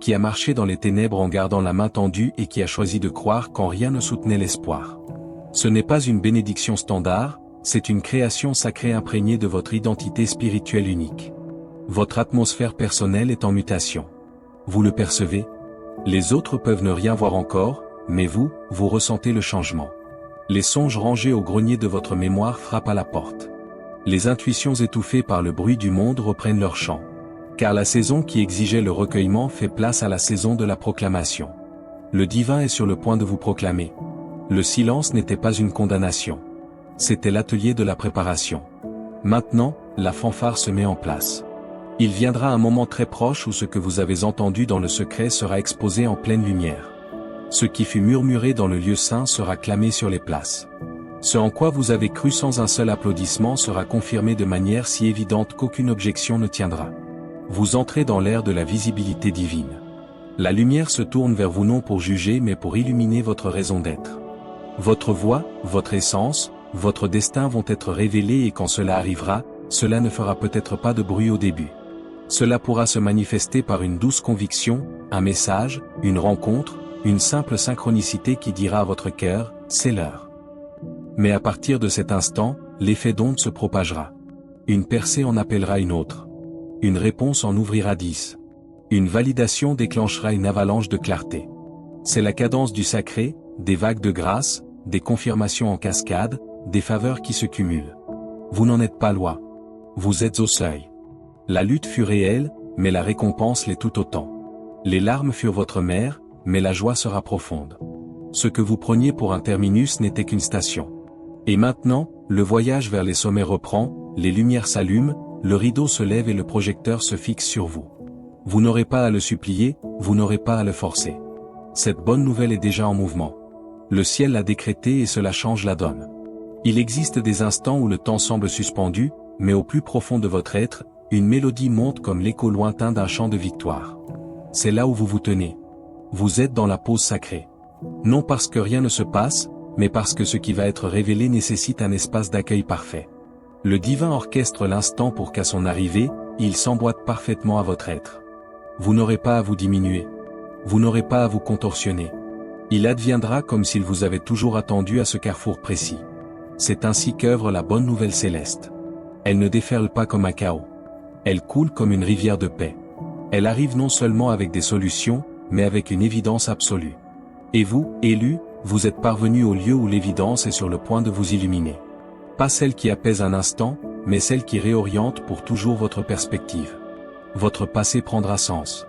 qui a marché dans les ténèbres en gardant la main tendue et qui a choisi de croire quand rien ne soutenait l'espoir. Ce n'est pas une bénédiction standard, c'est une création sacrée imprégnée de votre identité spirituelle unique. Votre atmosphère personnelle est en mutation. Vous le percevez? Les autres peuvent ne rien voir encore, mais vous ressentez le changement. Les songes rangés au grenier de votre mémoire frappent à la porte. Les intuitions étouffées par le bruit du monde reprennent leur chant. Car la saison qui exigeait le recueillement fait place à la saison de la proclamation. Le divin est sur le point de vous proclamer. Le silence n'était pas une condamnation. C'était l'atelier de la préparation. Maintenant, la fanfare se met en place. Il viendra un moment très proche où ce que vous avez entendu dans le secret sera exposé en pleine lumière. Ce qui fut murmuré dans le lieu saint sera clamé sur les places. Ce en quoi vous avez cru sans un seul applaudissement sera confirmé de manière si évidente qu'aucune objection ne tiendra. Vous entrez dans l'ère de la visibilité divine. La lumière se tourne vers vous non pour juger mais pour illuminer votre raison d'être. Votre voix, votre essence, votre destin vont être révélés et quand cela arrivera, cela ne fera peut-être pas de bruit au début. Cela pourra se manifester par une douce conviction, un message, une rencontre, une simple synchronicité qui dira à votre cœur, c'est l'heure. Mais à partir de cet instant, l'effet d'onde se propagera. Une percée en appellera une autre. Une réponse en ouvrira 10. Une validation déclenchera une avalanche de clarté. C'est la cadence du sacré, des vagues de grâce, des confirmations en cascade, des faveurs qui se cumulent. Vous n'en êtes pas loin. Vous êtes au seuil. La lutte fut réelle, mais la récompense l'est tout autant. Les larmes furent votre mère, mais la joie sera profonde. Ce que vous preniez pour un terminus n'était qu'une station. Et maintenant, le voyage vers les sommets reprend, les lumières s'allument, le rideau se lève et le projecteur se fixe sur vous. Vous n'aurez pas à le supplier, vous n'aurez pas à le forcer. Cette bonne nouvelle est déjà en mouvement. Le ciel l'a décrété et cela change la donne. Il existe des instants où le temps semble suspendu, mais au plus profond de votre être, une mélodie monte comme l'écho lointain d'un chant de victoire. C'est là où vous vous tenez. Vous êtes dans la pause sacrée. Non parce que rien ne se passe, mais parce que ce qui va être révélé nécessite un espace d'accueil parfait. Le divin orchestre l'instant pour qu'à son arrivée, il s'emboîte parfaitement à votre être. Vous n'aurez pas à vous diminuer. Vous n'aurez pas à vous contorsionner. Il adviendra comme s'il vous avait toujours attendu à ce carrefour précis. C'est ainsi qu'œuvre la bonne nouvelle céleste. Elle ne déferle pas comme un chaos. Elle coule comme une rivière de paix. Elle arrive non seulement avec des solutions, mais avec une évidence absolue. Et vous, élus, vous êtes parvenus au lieu où l'évidence est sur le point de vous illuminer. Pas celle qui apaise un instant, mais celle qui réoriente pour toujours votre perspective. Votre passé prendra sens.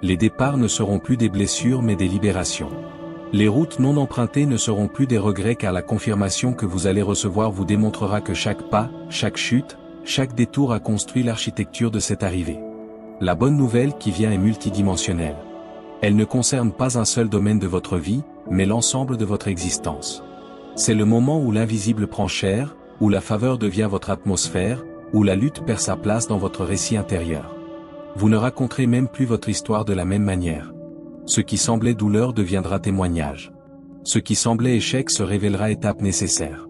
Les départs ne seront plus des blessures mais des libérations. Les routes non empruntées ne seront plus des regrets car la confirmation que vous allez recevoir vous démontrera que chaque pas, chaque chute, chaque détour a construit l'architecture de cette arrivée. La bonne nouvelle qui vient est multidimensionnelle. Elle ne concerne pas un seul domaine de votre vie, mais l'ensemble de votre existence. C'est le moment où l'invisible prend chair, où la faveur devient votre atmosphère, où la lutte perd sa place dans votre récit intérieur. Vous ne raconterez même plus votre histoire de la même manière. Ce qui semblait douleur deviendra témoignage. Ce qui semblait échec se révélera étape nécessaire.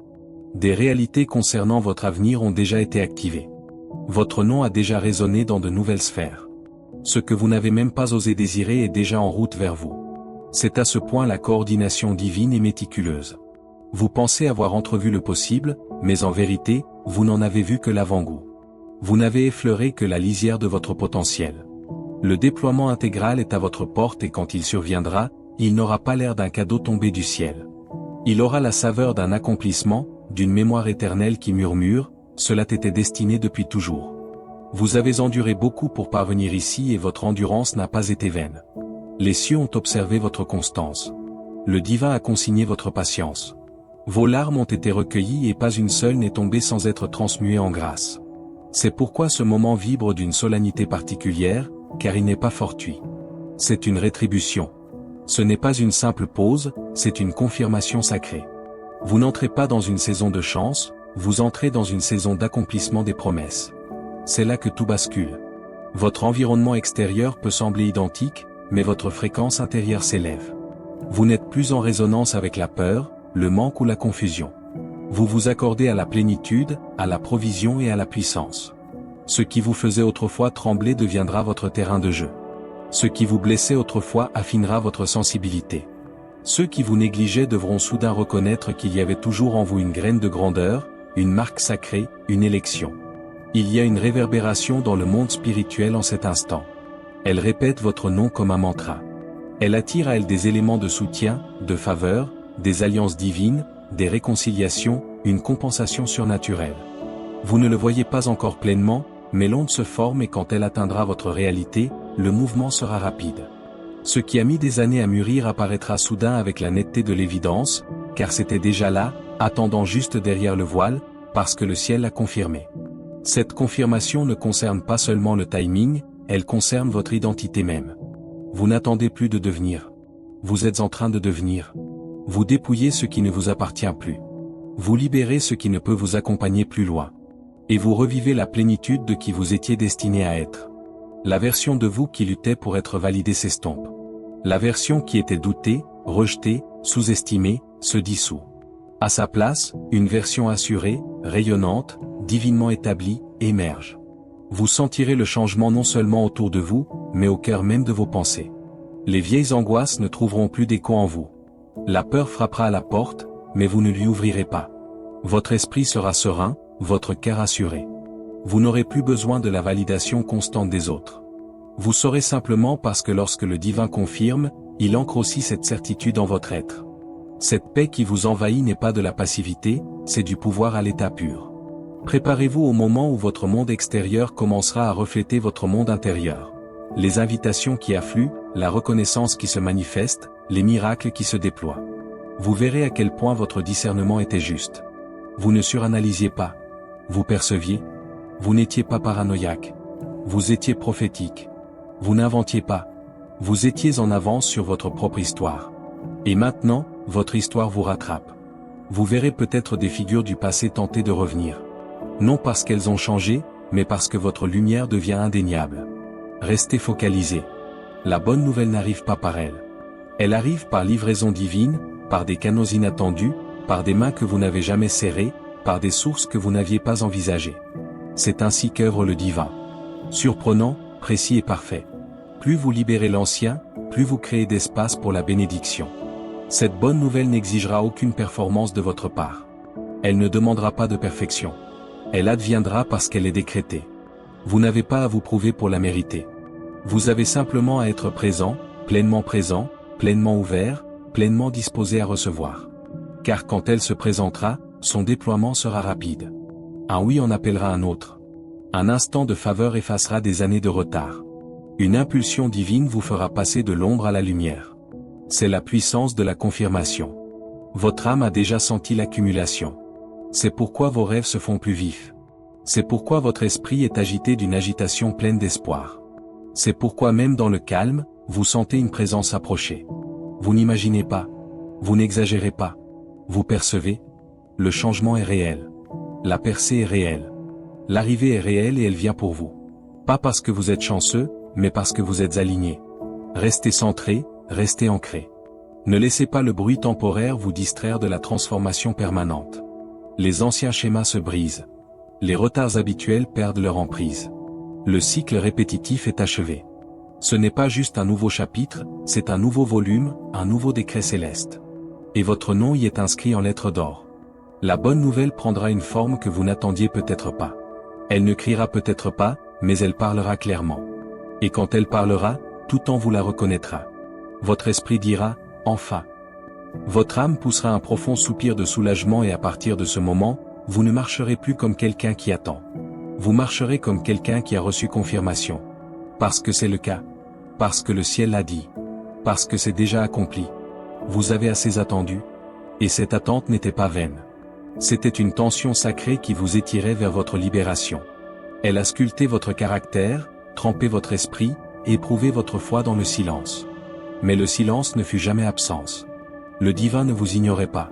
Des réalités concernant votre avenir ont déjà été activées. Votre nom a déjà résonné dans de nouvelles sphères. Ce que vous n'avez même pas osé désirer est déjà en route vers vous. C'est à ce point la coordination divine et méticuleuse. Vous pensez avoir entrevu le possible, mais en vérité, vous n'en avez vu que l'avant-goût. Vous n'avez effleuré que la lisière de votre potentiel. Le déploiement intégral est à votre porte et quand il surviendra, il n'aura pas l'air d'un cadeau tombé du ciel. Il aura la saveur d'un accomplissement, d'une mémoire éternelle qui murmure, cela t'était destiné depuis toujours. Vous avez enduré beaucoup pour parvenir ici et votre endurance n'a pas été vaine. Les cieux ont observé votre constance. Le divin a consigné votre patience. Vos larmes ont été recueillies et pas une seule n'est tombée sans être transmuée en grâce. C'est pourquoi ce moment vibre d'une solennité particulière, car il n'est pas fortuit. C'est une rétribution. Ce n'est pas une simple pause, c'est une confirmation sacrée. Vous n'entrez pas dans une saison de chance, vous entrez dans une saison d'accomplissement des promesses. C'est là que tout bascule. Votre environnement extérieur peut sembler identique, mais votre fréquence intérieure s'élève. Vous n'êtes plus en résonance avec la peur, le manque ou la confusion. Vous vous accordez à la plénitude, à la provision et à la puissance. Ce qui vous faisait autrefois trembler deviendra votre terrain de jeu. Ce qui vous blessait autrefois affinera votre sensibilité. Ceux qui vous négligeaient devront soudain reconnaître qu'il y avait toujours en vous une graine de grandeur, une marque sacrée, une élection. Il y a une réverbération dans le monde spirituel en cet instant. Elle répète votre nom comme un mantra. Elle attire à elle des éléments de soutien, de faveur, des alliances divines, des réconciliations, une compensation surnaturelle. Vous ne le voyez pas encore pleinement, mais l'onde se forme et quand elle atteindra votre réalité, le mouvement sera rapide. Ce qui a mis des années à mûrir apparaîtra soudain avec la netteté de l'évidence, car c'était déjà là, attendant juste derrière le voile, parce que le ciel l'a confirmé. Cette confirmation ne concerne pas seulement le timing, elle concerne votre identité même. Vous n'attendez plus de devenir. Vous êtes en train de devenir. Vous dépouillez ce qui ne vous appartient plus. Vous libérez ce qui ne peut vous accompagner plus loin. Et vous revivez la plénitude de qui vous étiez destiné à être. La version de vous qui luttait pour être validée s'estompe. La version qui était doutée, rejetée, sous-estimée, se dissout. À sa place, une version assurée, rayonnante, divinement établie, émerge. Vous sentirez le changement non seulement autour de vous, mais au cœur même de vos pensées. Les vieilles angoisses ne trouveront plus d'écho en vous. La peur frappera à la porte, mais vous ne lui ouvrirez pas. Votre esprit sera serein, votre cœur assuré. Vous n'aurez plus besoin de la validation constante des autres. Vous saurez simplement parce que lorsque le divin confirme, il ancre aussi cette certitude en votre être. Cette paix qui vous envahit n'est pas de la passivité, c'est du pouvoir à l'état pur. Préparez-vous au moment où votre monde extérieur commencera à refléter votre monde intérieur. Les invitations qui affluent, la reconnaissance qui se manifeste, les miracles qui se déploient. Vous verrez à quel point votre discernement était juste. Vous ne suranalysiez pas. Vous perceviez. Vous n'étiez pas paranoïaque. Vous étiez prophétique. Vous n'inventiez pas. Vous étiez en avance sur votre propre histoire. Et maintenant, votre histoire vous rattrape. Vous verrez peut-être des figures du passé tenter de revenir. Non parce qu'elles ont changé, mais parce que votre lumière devient indéniable. Restez focalisé. La bonne nouvelle n'arrive pas par elle. Elle arrive par livraison divine, par des canaux inattendus, par des mains que vous n'avez jamais serrées, par des sources que vous n'aviez pas envisagées. C'est ainsi qu'œuvre le divin. Surprenant, précis et parfait. Plus vous libérez l'ancien, plus vous créez d'espace pour la bénédiction. Cette bonne nouvelle n'exigera aucune performance de votre part. Elle ne demandera pas de perfection. Elle adviendra parce qu'elle est décrétée. Vous n'avez pas à vous prouver pour la mériter. Vous avez simplement à être présent, pleinement ouvert, pleinement disposé à recevoir. Car quand elle se présentera, son déploiement sera rapide. Un oui en appellera un autre. Un instant de faveur effacera des années de retard. Une impulsion divine vous fera passer de l'ombre à la lumière. C'est la puissance de la confirmation. Votre âme a déjà senti l'accumulation. C'est pourquoi vos rêves se font plus vifs. C'est pourquoi votre esprit est agité d'une agitation pleine d'espoir. C'est pourquoi même dans le calme, vous sentez une présence approcher. Vous n'imaginez pas. Vous n'exagérez pas. Vous percevez. Le changement est réel. La percée est réelle. L'arrivée est réelle et elle vient pour vous. Pas parce que vous êtes chanceux, mais parce que vous êtes aligné. Restez centré, restez ancré. Ne laissez pas le bruit temporaire vous distraire de la transformation permanente. Les anciens schémas se brisent. Les retards habituels perdent leur emprise. Le cycle répétitif est achevé. Ce n'est pas juste un nouveau chapitre, c'est un nouveau volume, un nouveau décret céleste. Et votre nom y est inscrit en lettres d'or. La bonne nouvelle prendra une forme que vous n'attendiez peut-être pas. Elle ne criera peut-être pas, mais elle parlera clairement. Et quand elle parlera, tout en vous la reconnaîtra. Votre esprit dira, enfin. Votre âme poussera un profond soupir de soulagement et à partir de ce moment, vous ne marcherez plus comme quelqu'un qui attend. Vous marcherez comme quelqu'un qui a reçu confirmation. Parce que c'est le cas. Parce que le ciel l'a dit. Parce que c'est déjà accompli. Vous avez assez attendu. Et cette attente n'était pas vaine. C'était une tension sacrée qui vous étirait vers votre libération. Elle a sculpté votre caractère, trempé votre esprit, éprouvé votre foi dans le silence. Mais le silence ne fut jamais absence. Le divin ne vous ignorait pas.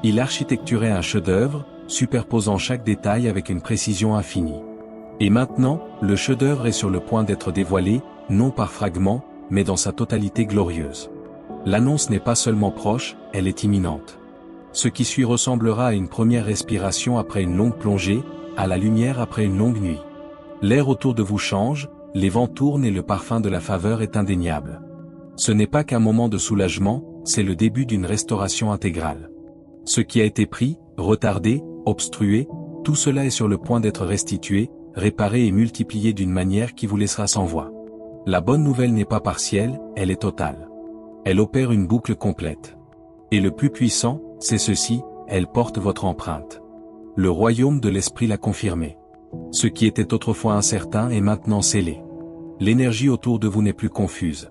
Il architecturait un chef-d'œuvre, superposant chaque détail avec une précision infinie. Et maintenant, le chef-d'œuvre est sur le point d'être dévoilé, non par fragments, mais dans sa totalité glorieuse. L'annonce n'est pas seulement proche, elle est imminente. Ce qui suit ressemblera à une première respiration après une longue plongée, à la lumière après une longue nuit. L'air autour de vous change, les vents tournent et le parfum de la faveur est indéniable. Ce n'est pas qu'un moment de soulagement, c'est le début d'une restauration intégrale. Ce qui a été pris, retardé, obstrué, tout cela est sur le point d'être restitué, réparé et multiplié d'une manière qui vous laissera sans voix. La bonne nouvelle n'est pas partielle, elle est totale. Elle opère une boucle complète. Et le plus puissant, c'est ceci, elle porte votre empreinte. Le royaume de l'esprit l'a confirmé. Ce qui était autrefois incertain est maintenant scellé. L'énergie autour de vous n'est plus confuse.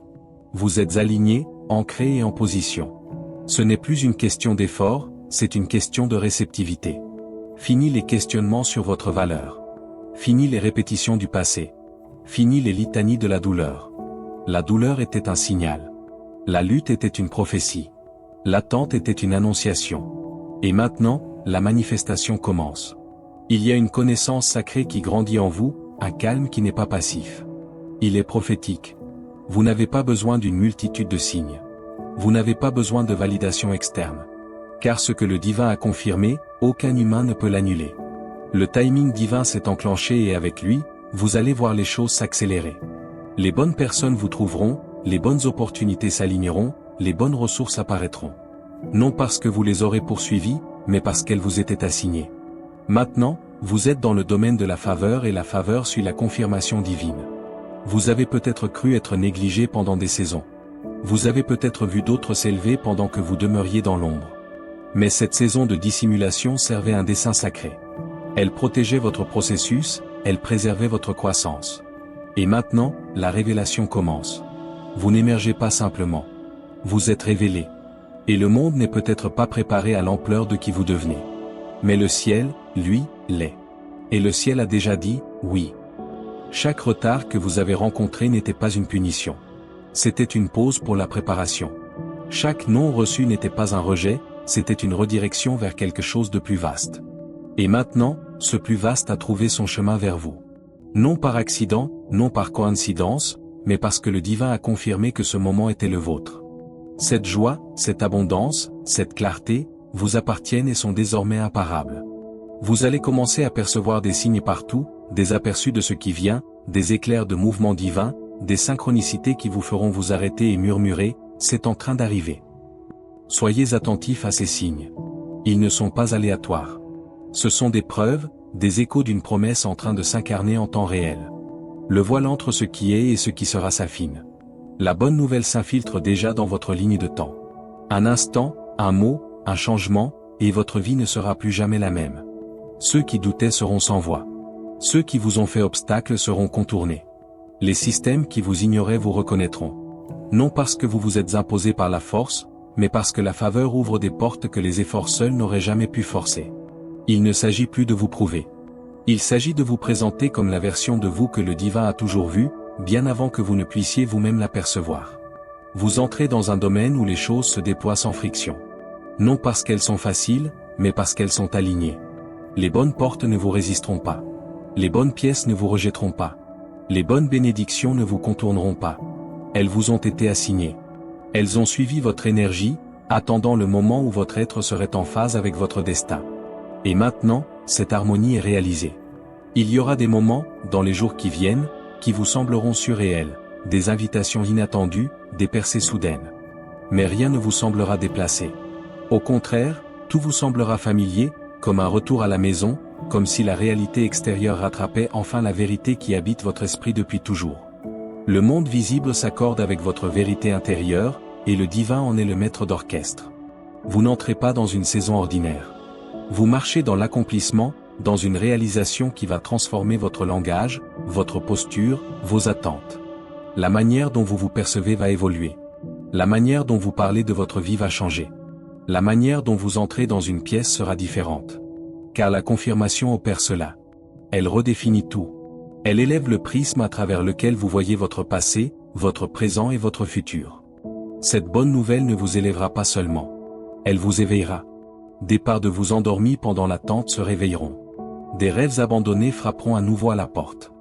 Vous êtes aligné, ancré et en position. Ce n'est plus une question d'effort, c'est une question de réceptivité. Fini les questionnements sur votre valeur. Fini les répétitions du passé. Fini les litanies de la douleur. La douleur était un signal. La lutte était une prophétie. L'attente était une annonciation. Et maintenant, la manifestation commence. Il y a une connaissance sacrée qui grandit en vous, un calme qui n'est pas passif. Il est prophétique. Vous n'avez pas besoin d'une multitude de signes. Vous n'avez pas besoin de validation externe. Car ce que le divin a confirmé, aucun humain ne peut l'annuler. Le timing divin s'est enclenché et avec lui, vous allez voir les choses s'accélérer. Les bonnes personnes vous trouveront, les bonnes opportunités s'aligneront, les bonnes ressources apparaîtront. Non parce que vous les aurez poursuivies, mais parce qu'elles vous étaient assignées. Maintenant, vous êtes dans le domaine de la faveur et la faveur suit la confirmation divine. Vous avez peut-être cru être négligé pendant des saisons. Vous avez peut-être vu d'autres s'élever pendant que vous demeuriez dans l'ombre. Mais cette saison de dissimulation servait un dessein sacré. Elle protégeait votre processus, elle préservait votre croissance. Et maintenant, la révélation commence. Vous n'émergez pas simplement. Vous êtes révélé. Et le monde n'est peut-être pas préparé à l'ampleur de qui vous devenez. Mais le ciel, lui, l'est. Et le ciel a déjà dit, oui. Chaque retard que vous avez rencontré n'était pas une punition. C'était une pause pour la préparation. Chaque non reçu n'était pas un rejet, c'était une redirection vers quelque chose de plus vaste. Et maintenant, ce plus vaste a trouvé son chemin vers vous. Non par accident, non par coïncidence, mais parce que le divin a confirmé que ce moment était le vôtre. Cette joie, cette abondance, cette clarté, vous appartiennent et sont désormais imparables. Vous allez commencer à percevoir des signes partout, des aperçus de ce qui vient, des éclairs de mouvements divins, des synchronicités qui vous feront vous arrêter et murmurer, c'est en train d'arriver. Soyez attentifs à ces signes. Ils ne sont pas aléatoires. Ce sont des preuves, des échos d'une promesse en train de s'incarner en temps réel. Le voile entre ce qui est et ce qui sera s'affine. La bonne nouvelle s'infiltre déjà dans votre ligne de temps. Un instant, un mot, un changement, et votre vie ne sera plus jamais la même. Ceux qui doutaient seront sans voix. Ceux qui vous ont fait obstacle seront contournés. Les systèmes qui vous ignoraient vous reconnaîtront. Non parce que vous vous êtes imposé par la force, mais parce que la faveur ouvre des portes que les efforts seuls n'auraient jamais pu forcer. Il ne s'agit plus de vous prouver. Il s'agit de vous présenter comme la version de vous que le divin a toujours vue, bien avant que vous ne puissiez vous-même l'apercevoir. Vous entrez dans un domaine où les choses se déploient sans friction. Non parce qu'elles sont faciles, mais parce qu'elles sont alignées. Les bonnes portes ne vous résisteront pas. Les bonnes pièces ne vous rejetteront pas. Les bonnes bénédictions ne vous contourneront pas. Elles vous ont été assignées. Elles ont suivi votre énergie, attendant le moment où votre être serait en phase avec votre destin. Et maintenant, cette harmonie est réalisée. Il y aura des moments, dans les jours qui viennent, qui vous sembleront surréels, des invitations inattendues, des percées soudaines. Mais rien ne vous semblera déplacé. Au contraire, tout vous semblera familier, comme un retour à la maison, comme si la réalité extérieure rattrapait enfin la vérité qui habite votre esprit depuis toujours. Le monde visible s'accorde avec votre vérité intérieure, et le divin en est le maître d'orchestre. Vous n'entrez pas dans une saison ordinaire. Vous marchez dans l'accomplissement, dans une réalisation qui va transformer votre langage, votre posture, vos attentes. La manière dont vous vous percevez va évoluer. La manière dont vous parlez de votre vie va changer. La manière dont vous entrez dans une pièce sera différente. Car la confirmation opère cela. Elle redéfinit tout. Elle élève le prisme à travers lequel vous voyez votre passé, votre présent et votre futur. Cette bonne nouvelle ne vous élèvera pas seulement. Elle vous éveillera. Des parts de vous endormis pendant l'attente se réveilleront. Des rêves abandonnés frapperont à nouveau à la porte.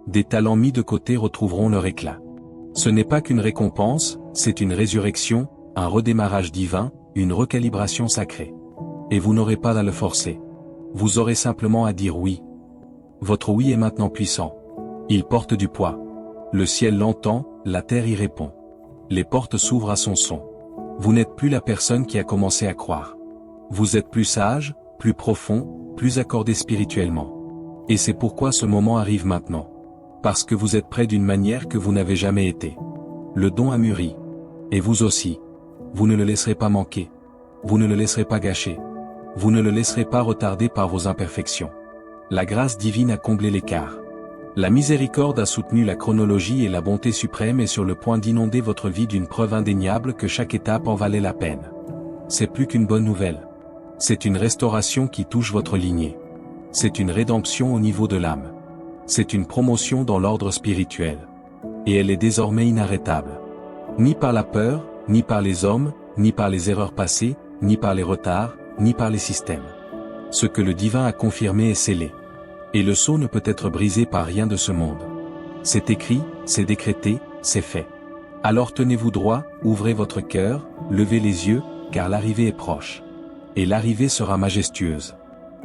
Des talents mis de côté retrouveront leur éclat. Ce n'est pas qu'une récompense, c'est une résurrection, un redémarrage divin, une recalibration sacrée. Et vous n'aurez pas à le forcer. Vous aurez simplement à dire oui. Votre oui est maintenant puissant. Il porte du poids. Le ciel l'entend, la terre y répond. Les portes s'ouvrent à son son. Vous n'êtes plus la personne qui a commencé à croire. Vous êtes plus sage, plus profond, plus accordé spirituellement. Et c'est pourquoi ce moment arrive maintenant. Parce que vous êtes prêt d'une manière que vous n'avez jamais été. Le don a mûri. Et vous aussi. Vous ne le laisserez pas manquer. Vous ne le laisserez pas gâcher. Vous ne le laisserez pas retarder par vos imperfections. La grâce divine a comblé l'écart. La miséricorde a soutenu la chronologie et la bonté suprême est sur le point d'inonder votre vie d'une preuve indéniable que chaque étape en valait la peine. C'est plus qu'une bonne nouvelle. C'est une restauration qui touche votre lignée. C'est une rédemption au niveau de l'âme. C'est une promotion dans l'ordre spirituel. Et elle est désormais inarrêtable. Ni par la peur, ni par les hommes, ni par les erreurs passées, ni par les retards, ni par les systèmes. Ce que le divin a confirmé est scellé. Et le sceau ne peut être brisé par rien de ce monde. C'est écrit, c'est décrété, c'est fait. Alors tenez-vous droit, ouvrez votre cœur, levez les yeux, car l'arrivée est proche. Et l'arrivée sera majestueuse.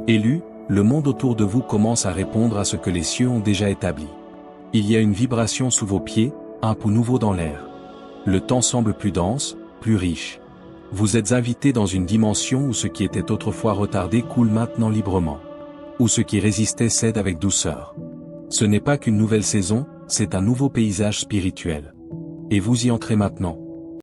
Élus, le monde autour de vous commence à répondre à ce que les cieux ont déjà établi. Il y a une vibration sous vos pieds, un pouls nouveau dans l'air. Le temps semble plus dense, plus riche. Vous êtes invités dans une dimension où ce qui était autrefois retardé coule maintenant librement. Où ce qui résistait cède avec douceur. Ce n'est pas qu'une nouvelle saison, c'est un nouveau paysage spirituel. Et vous y entrez maintenant.